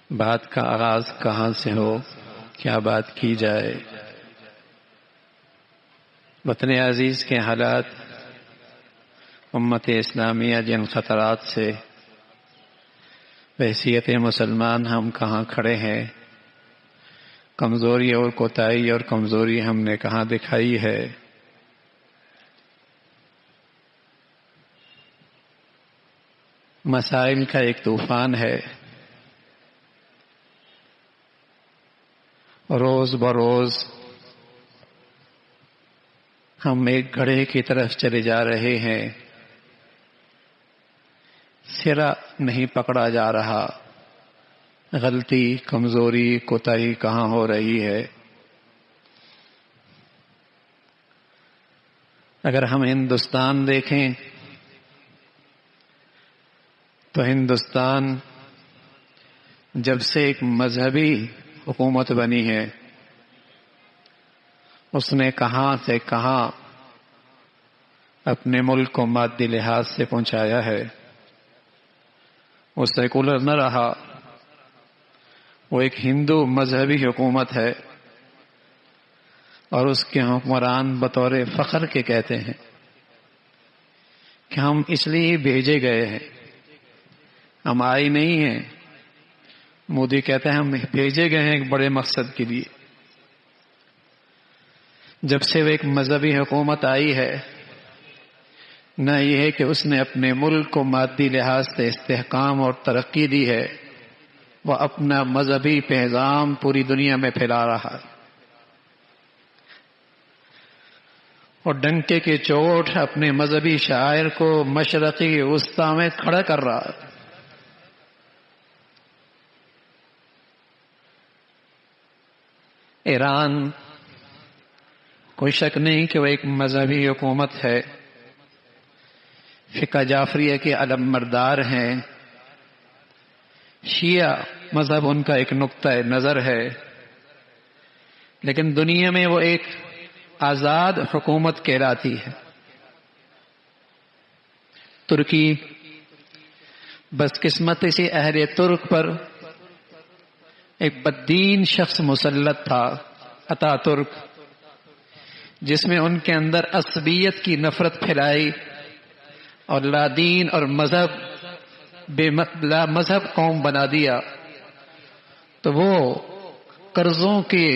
بات کا آغاز کہاں سے ہو، کیا بات کی جائے۔ وطن عزیز کے حالات، امت اسلامیہ جن خطرات سے بحیثیت مسلمان ہم کہاں کھڑے ہیں، کمزوری اور کوتاہی اور کمزوری ہم نے کہاں دکھائی ہے۔ مسائل کا ایک طوفان ہے، روز بروز ہم ایک گڑھے کی طرف چلے جا رہے ہیں، سرا نہیں پکڑا جا رہا، غلطی کمزوری کوتاہی کہاں ہو رہی ہے۔ اگر ہم ہندوستان دیکھیں تو ہندوستان جب سے ایک مذہبی حکومت بنی ہے، اس نے کہاں سے کہاں اپنے ملک کو مادی لحاظ سے پہنچایا ہے۔ وہ سیکولر نہ رہا، وہ ایک ہندو مذہبی حکومت ہے، اور اس کے حکمران بطور فخر کے کہتے ہیں کہ ہم اس لیے بھیجے گئے ہیں، ہم آئے نہیں ہیں۔ مودی کہتے ہیں ہم بھیجے گئے ہیں ایک بڑے مقصد کے لیے۔ جب سے وہ ایک مذہبی حکومت آئی ہے، نہ یہ ہے کہ اس نے اپنے ملک کو مادی لحاظ سے استحکام اور ترقی دی ہے، وہ اپنا مذہبی پیغام پوری دنیا میں پھیلا رہا ہے، اور ڈنکے کی چوٹ اپنے مذہبی شاعر کو مشرقی وسطی میں کھڑا کر رہا ہے۔ ایران، کوئی شک نہیں کہ وہ ایک مذہبی حکومت ہے، فقہ جعفریہ کے علم بردار ہیں، شیعہ مذہب ان کا ایک نقطہ نظر ہے، لیکن دنیا میں وہ ایک آزاد حکومت کہلاتی ہے۔ ترکی بدقسمتی سے اہل ترک پر ایک بددین شخص مسلط تھا، اتا ترک، جس میں ان کے اندر عصبیت کی نفرت پھیلائی اور لا دین اور لا مذہب قوم بنا دیا۔ تو وہ قرضوں کی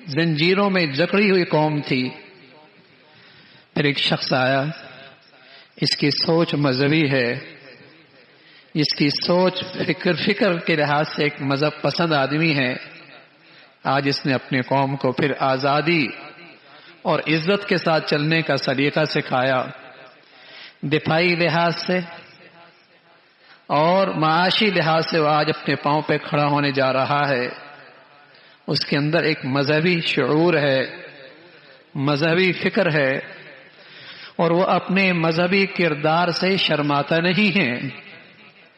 زنجیروں میں جکڑی ہوئی قوم تھی۔ پھر ایک شخص آیا، اس کی سوچ مذہبی ہے، اس کی سوچ فکر کے لحاظ سے ایک مذہب پسند آدمی ہے۔ آج اس نے اپنے قوم کو پھر آزادی اور عزت کے ساتھ چلنے کا سلیقہ سکھایا، دفاعی لحاظ سے اور معاشی لحاظ سے وہ آج اپنے پاؤں پہ کھڑا ہونے جا رہا ہے۔ اس کے اندر ایک مذہبی شعور ہے، مذہبی فکر ہے، اور وہ اپنے مذہبی کردار سے شرماتا نہیں ہے،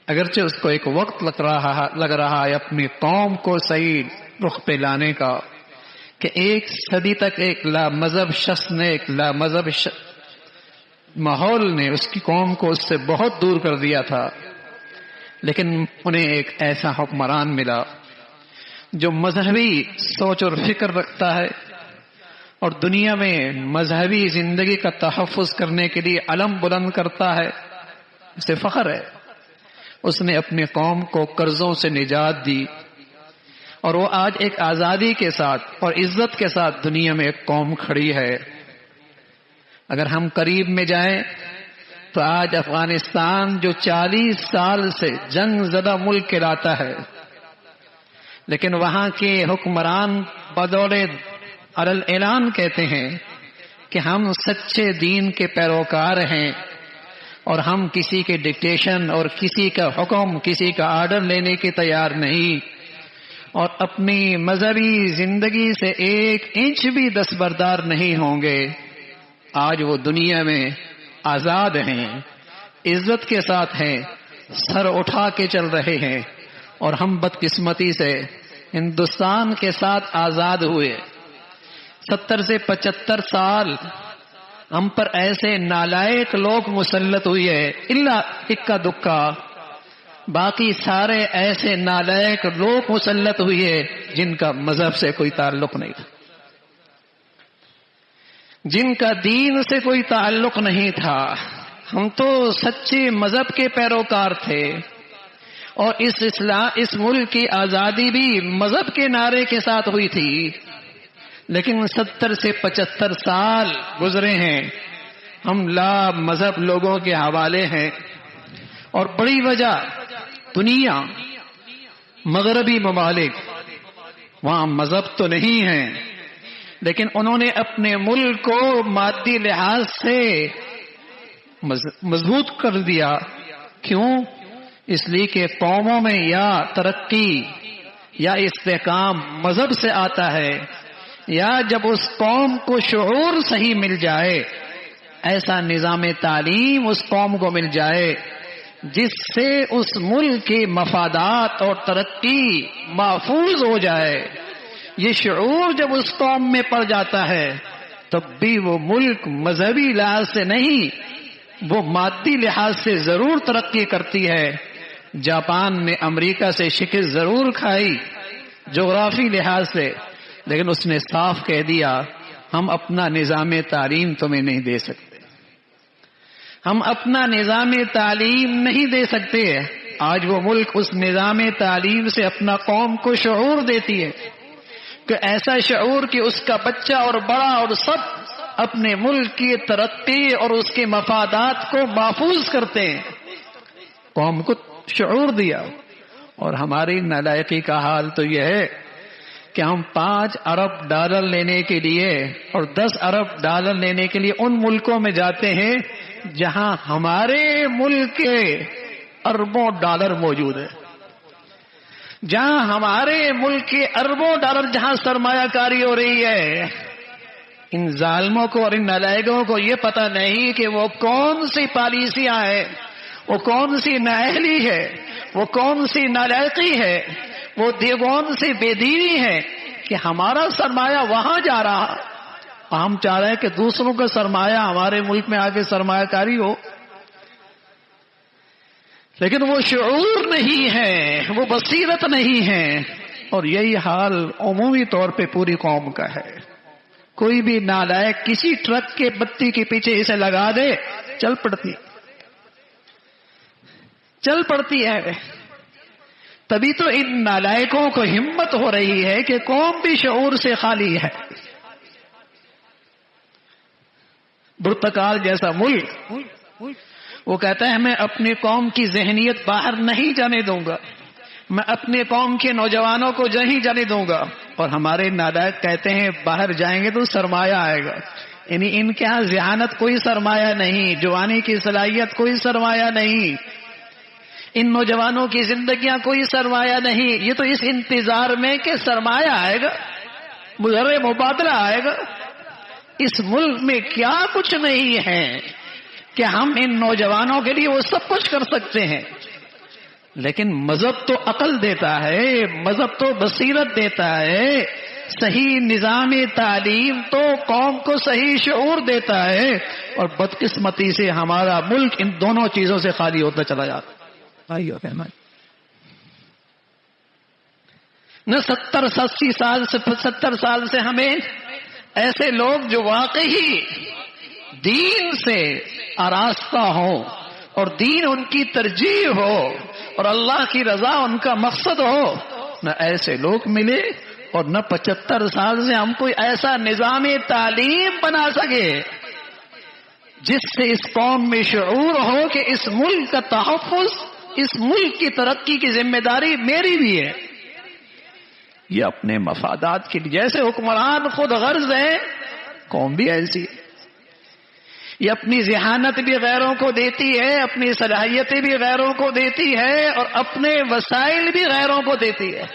اگرچہ اس کو ایک وقت لگ رہا ہے اپنی قوم کو صحیح رخ پہ لانے کا، کہ ایک صدی تک ایک لا مذہب شخص نے، ایک لا مذہب ماحول نے اس کی قوم کو اس سے بہت دور کر دیا تھا، لیکن انہیں ایک ایسا حکمران ملا جو مذہبی سوچ اور فکر رکھتا ہے، اور دنیا میں مذہبی زندگی کا تحفظ کرنے کے لیے علم بلند کرتا ہے۔ اسے فخر ہے، اس نے اپنی قوم کو قرضوں سے نجات دی، اور وہ آج ایک آزادی کے ساتھ اور عزت کے ساتھ دنیا میں ایک قوم کھڑی ہے۔ اگر ہم قریب میں جائیں تو آج افغانستان جو 40 سال سے جنگ زدہ ملک کہلاتا ہے، لیکن وہاں کے حکمران بدول اعلان کہتے ہیں کہ ہم سچے دین کے پیروکار ہیں، اور ہم کسی کے ڈکٹیشن اور کسی کا حکم، کسی کا آرڈر لینے کے تیار نہیں، اور اپنی مذہبی زندگی سے ایک انچ بھی دستبردار نہیں ہوں گے۔ آج وہ دنیا میں آزاد ہیں، عزت کے ساتھ ہیں، سر اٹھا کے چل رہے ہیں، اور ہم بدقسمتی سے ہندوستان کے ساتھ آزاد ہوئے 70 سے 75 سال ہم پر ایسے نالائق لوگ مسلط ہوئی ہے، الا اکا دکا باقی سارے ایسے نالائق لوگ مسلط ہوئے جن کا مذہب سے کوئی تعلق نہیں تھا، جن کا دین سے کوئی تعلق نہیں تھا۔ ہم تو سچے مذہب کے پیروکار تھے، اور اس ملک کی آزادی بھی مذہب کے نعرے کے ساتھ ہوئی تھی، لیکن 70 سے 75 سال گزرے ہیں، ہم لا مذہب لوگوں کے حوالے ہیں۔ اور بڑی وجہ دنیا، مغربی ممالک، وہاں مذہب تو نہیں ہے، لیکن انہوں نے اپنے ملک کو مادی لحاظ سے مضبوط کر دیا۔ کیوں؟ اس لیے کہ قوموں میں یا ترقی یا استحکام مذہب سے آتا ہے، یا جب اس قوم کو شعور صحیح مل جائے، ایسا نظام تعلیم اس قوم کو مل جائے جس سے اس ملک کے مفادات اور ترقی محفوظ ہو جائے۔ یہ شعور جب اس قوم میں پڑ جاتا ہے تب بھی وہ ملک مذہبی لحاظ سے نہیں، وہ مادی لحاظ سے ضرور ترقی کرتی ہے۔ جاپان نے امریکہ سے شکست ضرور کھائی جغرافی لحاظ سے، لیکن اس نے صاف کہہ دیا ہم اپنا نظام تعلیم تمہیں نہیں دے سکتے، ہم اپنا نظام تعلیم نہیں دے سکتے۔ آج وہ ملک اس نظام تعلیم سے اپنا قوم کو شعور دیتی ہے، کہ ایسا شعور کہ اس کا بچہ اور بڑا اور سب اپنے ملک کی ترقی اور اس کے مفادات کو محفوظ کرتے ہیں۔ قوم کو شعور دیا۔ اور ہماری نالائقی کا حال تو یہ ہے کہ ہم 5 ارب ڈالر لینے کے لیے اور 10 ارب ڈالر لینے کے لیے ان ملکوں میں جاتے ہیں جہاں ہمارے ملک کے اربوں ڈالر موجود ہے، جہاں ہمارے ملک کے اربوں ڈالر جہاں سرمایہ کاری ہو رہی ہے۔ ان ظالموں کو اور ان نالائقوں کو یہ پتہ نہیں کہ وہ کون سی پالیسیاں ہیں، وہ کون سی نااہلی ہے، وہ کون سی نالائقی ہے، وہ کون سی بے دینی ہے کہ ہمارا سرمایہ وہاں جا رہا۔ ہم چاہ رہے ہیں کہ دوسروں کا سرمایہ ہمارے ملک میں آگے سرمایہ کاری ہو، لیکن وہ شعور نہیں ہے، وہ بصیرت نہیں ہے۔ اور یہی حال عمومی طور پہ پوری قوم کا ہے۔ کوئی بھی نالائق کسی ٹرک کے بتی کے پیچھے اسے لگا دے، چل پڑتی ہے۔ تبھی تو ان نالائقوں کو ہمت ہو رہی ہے کہ قوم بھی شعور سے خالی ہے۔ پرتگال جیسا ملک وہ کہتا ہے میں اپنی قوم کی ذہنیت باہر نہیں جانے دوں گا، میں اپنے قوم کے نوجوانوں کو نہیں جانے دوں گا، اور ہمارے نالائق کہتے ہیں باہر جائیں گے تو سرمایہ آئے گا۔ یعنی ان کے ہاں ذہانت کوئی سرمایہ نہیں، جوانی کی صلاحیت کوئی سرمایہ نہیں، ان نوجوانوں کی زندگیاں کوئی سرمایہ نہیں۔ یہ تو اس انتظار میں کہ سرمایہ آئے گا، مضر مبادلہ آئے گا۔ اس ملک میں کیا کچھ نہیں ہے کہ ہم ان نوجوانوں کے لیے وہ سب کچھ کر سکتے ہیں، لیکن مذہب تو عقل دیتا ہے، مذہب تو بصیرت دیتا ہے، صحیح نظام تعلیم تو قوم کو صحیح شعور دیتا ہے، اور بدقسمتی سے ہمارا ملک ان دونوں چیزوں سے خالی ہوتا چلا جاتا۔ نہ 70 سال سے ہمیں ایسے لوگ جو واقعی دین سے آراستہ ہوں اور دین ان کی ترجیح ہو اور اللہ کی رضا ان کا مقصد ہو، نہ ایسے لوگ ملے، اور نہ 75 سال سے ہم کوئی ایسا نظام تعلیم بنا سکے جس سے اس قوم میں شعور ہو کہ اس ملک کا تحفظ، اس ملک کی ترقی کی ذمہ داری میری بھی ہے۔ یہ اپنے مفادات کے لیے، جیسے حکمران خود غرض ہے، قوم بھی ایسی ہے۔ یہ اپنی ذہانت بھی غیروں کو دیتی ہے، اپنی صلاحیتیں بھی غیروں کو دیتی ہے، اور اپنے وسائل بھی غیروں کو دیتی ہے۔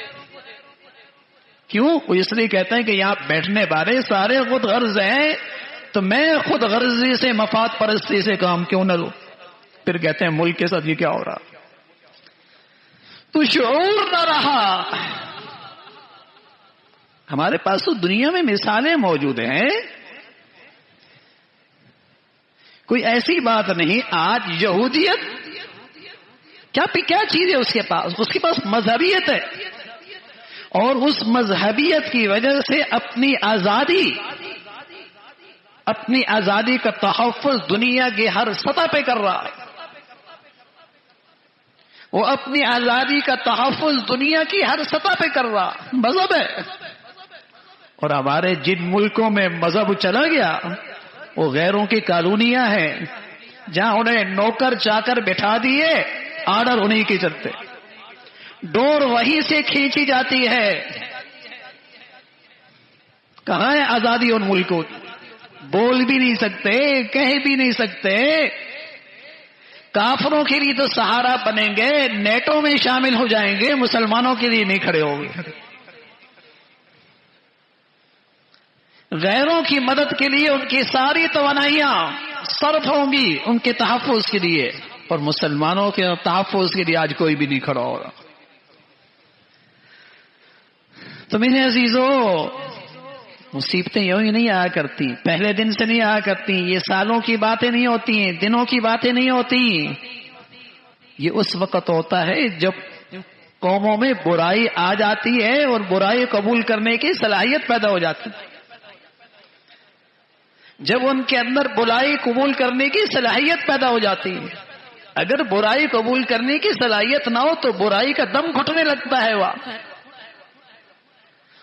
کیوں؟ وہ اس لیے کہتے ہیں کہ یہاں بیٹھنے والے سارے خود غرض ہیں، تو میں خود غرضی سے، مفاد پرستی سے کام کیوں نہ لوں؟ پھر کہتے ہیں ملک کے ساتھ یہ کیا ہو رہا؟ تو شعور نہ رہا۔ ہمارے پاس تو دنیا میں مثالیں موجود ہیں، کوئی ایسی بات نہیں۔ آج یہودیت کیا چیز ہے اس کے پاس مذہبیت ہے، اور اس مذہبیت کی وجہ سے اپنی آزادی کا تحفظ دنیا کی ہر سطح پہ کر رہا ہے. وہ اپنی آزادی کا تحفظ دنیا کی ہر سطح پہ کر رہا مذہب ہے. اور ہمارے جن ملکوں میں مذہب چلا گیا وہ غیروں کی کالونیاں ہیں، جہاں انہیں نوکر چاکر بٹھا دیے، آرڈر انہی کے چلتے، ڈور وہیں سے کھینچی جاتی ہے. کہاں ہے آزادی ان ملکوں؟ بول بھی نہیں سکتے، کہہ بھی نہیں سکتے. کافروں کے لیے تو سہارا بنیں گے، نیٹو میں شامل ہو جائیں گے، مسلمانوں کے لیے نہیں کھڑے ہوں گے. غیروں کی مدد کے لیے ان کی ساری توانائیاں صرف ہوں گی ان کے تحفظ کے لیے، اور مسلمانوں کے تحفظ کے لیے آج کوئی بھی نہیں کھڑا ہو رہا. تو میرے عزیزو، مصیبتیں یوں ہی نہیں آیا کرتی، پہلے دن سے نہیں آیا کرتی، یہ سالوں کی باتیں نہیں ہوتی ہیں، دنوں کی باتیں نہیں ہوتی. یہ اس وقت ہوتا ہے جب قوموں میں برائی آ جاتی ہے اور برائی قبول کرنے کی صلاحیت پیدا ہو جاتی ہے. جب ان کے اندر برائی قبول کرنے کی صلاحیت پیدا ہو جاتی ہے. اگر برائی قبول کرنے کی صلاحیت نہ ہو تو برائی کا دم گھٹنے لگتا ہے،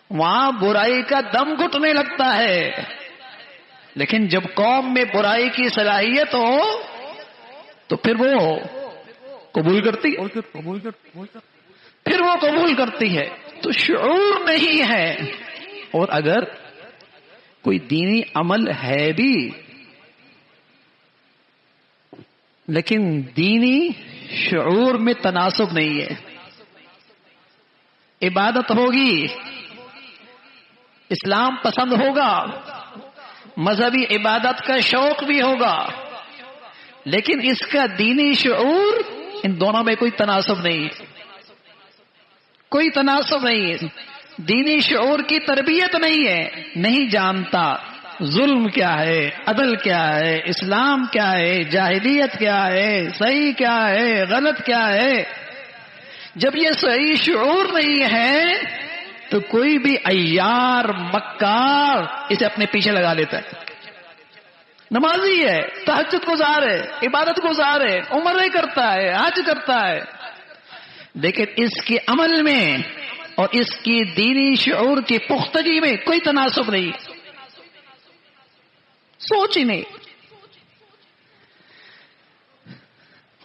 وہاں برائی کا دم گھٹنے لگتا ہے. لیکن جب قوم میں برائی کی صلاحیت ہو تو پھر وہ قبول کرتی ہے. تو شعور نہیں ہے. اور اگر کوئی دینی عمل ہے بھی لیکن دینی شعور میں تناسب نہیں ہے، عبادت ہوگی، اسلام پسند ہوگا، مذہبی عبادت کا شوق بھی ہوگا، لیکن اس کا دینی شعور، ان دونوں میں کوئی تناسب نہیں ہے. کوئی تناسب نہیں ہے. دینی شعور کی تربیت نہیں ہے، نہیں جانتا ظلم کیا ہے، عدل کیا ہے، اسلام کیا ہے، جاہلیت کیا ہے، صحیح کیا ہے، غلط کیا ہے. جب یہ صحیح شعور نہیں ہے تو کوئی بھی عیار مکار اسے اپنے پیچھے لگا لیتا ہے. نمازی ہے، تہجد گزار ہے، عبادت گزار ہے، عمرے کرتا ہے، حج کرتا ہے، لیکن اس کے عمل میں اور اس کی دینی شعور کی پختگی میں کوئی تناسب نہیں، سوچ ہی نہیں.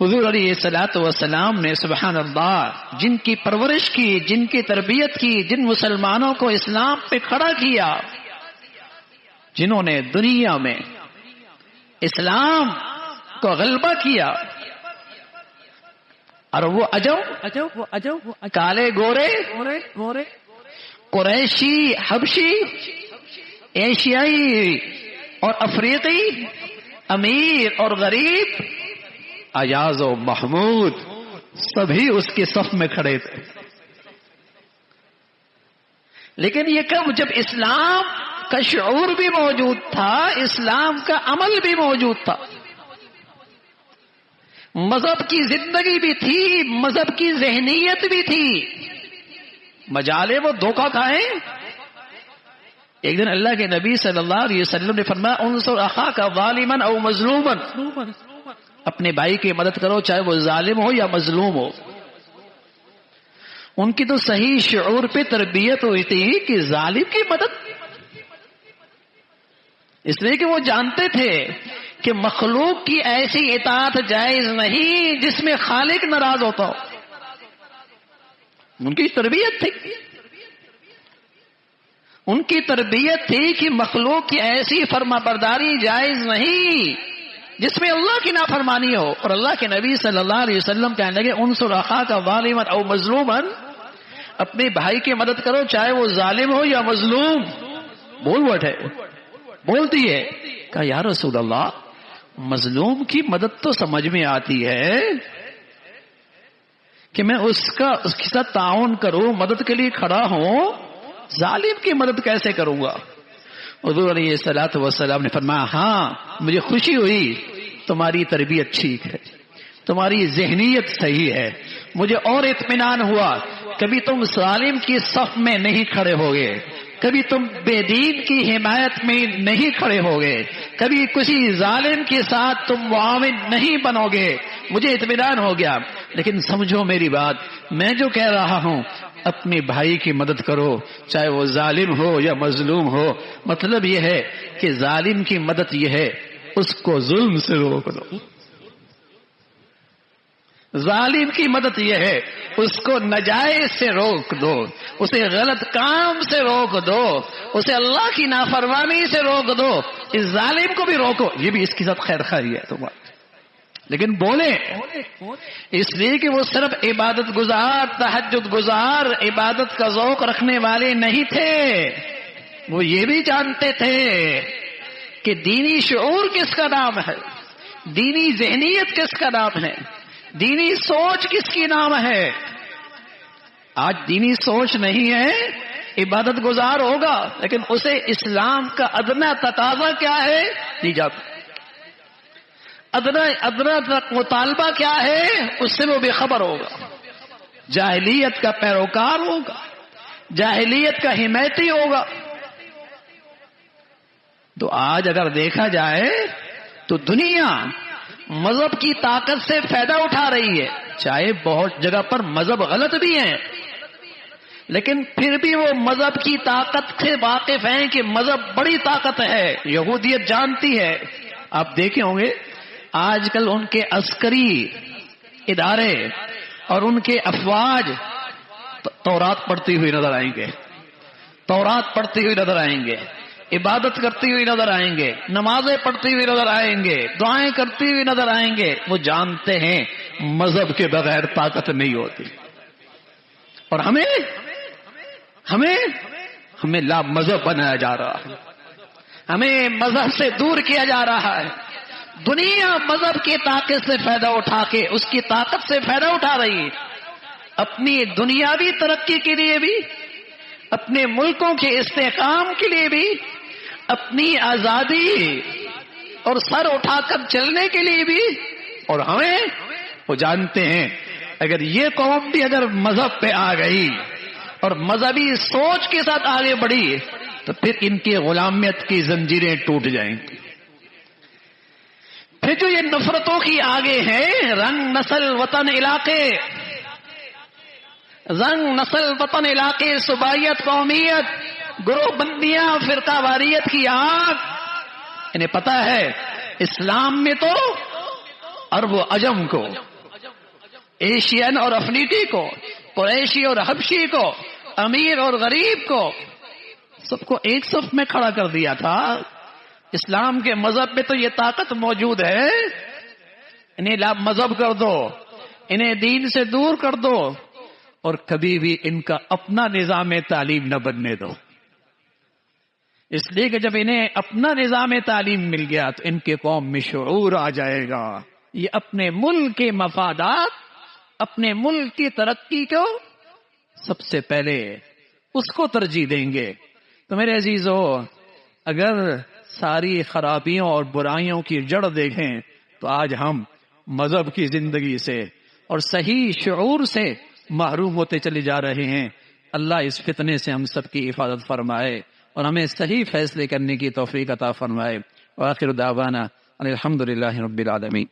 حضور علیہ الصلوۃ والسلام نے سبحان اللہ جن کی پرورش کی، جن کی تربیت کی، جن مسلمانوں کو اسلام پہ کھڑا کیا، جنہوں نے دنیا میں اسلام کو غلبہ کیا، اور وہ عجب کالے گورے قریشی، حبشی، ایشیائی اور افریقی، امیر اور غریب، ایاز و محمود، سبھی اس کے صف میں کھڑے تھے. لیکن یہ کب؟ جب اسلام کا شعور بھی موجود تھا، اسلام کا عمل بھی موجود تھا، مذہب کی زندگی بھی تھی، مذہب کی ذہنیت بھی تھی. مجالے وہ دھوکہ کھائیں. ایک دن اللہ کے نبی صلی اللہ علیہ وسلم نے فرمایا انصر اخاک ظالما او مظلوما، اپنے بھائی کی مدد کرو چاہے وہ ظالم ہو یا مظلوم ہو. ان کی تو صحیح شعور پہ تربیت ہوئی تھی کہ ظالم کی مدد، اس لیے کہ وہ جانتے تھے کہ مخلوق کی ایسی اطاعت جائز نہیں جس میں خالق ناراض ہوتا ہو. ان کی تربیت تھی، ان کی تربیت تھی کہ مخلوق کی ایسی فرما برداری جائز نہیں جس میں اللہ کی نافرمانی ہو. اور اللہ کے نبی صلی اللہ علیہ وسلم کہنے لگے انصر اخاک ظالما او مظلوما، اپنے بھائی کی مدد کرو چاہے وہ ظالم ہو یا مظلوم. بولتی ہے. کہا یا رسول اللہ، مظلوم کی مدد تو سمجھ میں آتی ہے کہ میں اس کے ساتھ تعاون کروں، مدد کے لیے کھڑا ہوں، ظالم کی مدد کیسے کروں گا؟ حضور علیہ الصلوۃ والسلام نے فرمایا ہاں مجھے خوشی ہوئی، تمہاری تربیت ٹھیک ہے، تمہاری ذہنیت صحیح ہے، مجھے اور اطمینان ہوا، کبھی تم ظالم کی صف میں نہیں کھڑے ہوگے، کبھی تم بے دین کی حمایت میں نہیں کھڑے ہوگے، کبھی کسی ظالم کے ساتھ تم معاون نہیں بنو گے، مجھے اطمینان ہو گیا۔ لیکن سمجھو میری بات، میں جو کہہ رہا ہوں، اپنے بھائی کی مدد کرو، چاہے وہ ظالم ہو یا مظلوم ہو۔ مطلب یہ ہے کہ ظالم کی مدد یہ ہے اس کو ظلم سے روک دو، ظالم کی مدد یہ ہے اس کو ناجائز سے روک دو، اسے غلط کام سے روک دو، اسے اللہ کی نافرمانی سے روک دو، اس ظالم کو بھی روکو، یہ بھی اس کے ساتھ خیر خیری ہے تمہاری۔ لیکن بولے اس لیے کہ وہ صرف عبادت گزار، تہجد گزار، عبادت کا ذوق رکھنے والے نہیں تھے، وہ یہ بھی جانتے تھے کہ دینی شعور کس کا نام ہے، دینی ذہنیت کس کا نام ہے، دینی سوچ کس کی نام ہے۔ آج دینی سوچ نہیں ہے، عبادت گزار ہوگا لیکن اسے اسلام کا ادنا تقاضا کیا ہے دی جاتا، ادنا مطالبہ کیا ہے اس سے وہ بے خبر ہوگا، جاہلیت کا پیروکار ہوگا، جاہلیت کا حمایتی ہوگا۔ تو آج اگر دیکھا جائے تو دنیا مذہب کی طاقت سے فائدہ اٹھا رہی ہے، چاہے بہت جگہ پر مذہب غلط بھی ہیں، لیکن پھر بھی وہ مذہب کی طاقت سے واقف ہیں کہ مذہب بڑی طاقت ہے، یہودیت جانتی ہے۔ آپ دیکھے ہوں گے آج کل ان کے عسکری ادارے اور ان کے افواج تورات پڑھتی ہوئی نظر آئیں گے، تورات پڑھتی ہوئی نظر آئیں گے، عبادت کرتی ہوئی نظر آئیں گے، نمازیں پڑھتی ہوئی نظر آئیں گے، دعائیں کرتی ہوئی نظر آئیں گے۔ وہ جانتے ہیں مذہب کے بغیر طاقت نہیں ہوتی، اور ہمیں لا مذہب بنایا جا رہا ہے، ہمیں مذہب سے دور کیا جا رہا ہے۔ دنیا مذہب کی طاقت سے فائدہ اٹھا کے، اس کی طاقت سے فائدہ اٹھا رہی ہے، اپنی دنیاوی ترقی کے لیے بھی، اپنے ملکوں کے استحکام کے لیے بھی، اپنی آزادی اور سر اٹھا کر چلنے کے لیے بھی۔ اور ہمیں وہ جانتے ہیں اگر یہ قوم بھی اگر مذہب پہ آ گئی اور مذہبی سوچ کے ساتھ آگے بڑھی تو پھر ان کی غلامیت کی زنجیریں ٹوٹ جائیں گی۔ پھر جو یہ نفرتوں کی آگے ہیں، رنگ نسل وطن علاقے، رنگ نسل وطن علاقے، صوبائیت، قومیت، گروہ بندیاں، فرقہ واریت کی آگ، انہیں پتا ہے اسلام میں تو عرب و عجم کو، ایشین اور افریقی کو، قریشی اور حبشی کو، امیر اور غریب کو، سب کو ایک صف میں کھڑا کر دیا تھا۔ اسلام کے مذہب میں تو یہ طاقت موجود ہے، انہیں لا مذہب کر دو، انہیں دین سے دور کر دو، اور کبھی بھی ان کا اپنا نظام تعلیم نہ بننے دو۔ اس لیے کہ جب انہیں اپنا نظام تعلیم مل گیا تو ان کے قوم میں شعور آ جائے گا، یہ اپنے ملک کے مفادات، اپنے ملک کی ترقی کو سب سے پہلے اس کو ترجیح دیں گے۔ تو میرے عزیزو، اگر ساری خرابیوں اور برائیوں کی جڑ دیکھیں تو آج ہم مذہب کی زندگی سے اور صحیح شعور سے محروم ہوتے چلے جا رہے ہیں۔ اللہ اس فتنے سے ہم سب کی حفاظت فرمائے اور ہمیں صحیح فیصلے کرنے کی توفیق عطا فرمائے۔ وآخر دعوانا الحمدللہ رب العالمین۔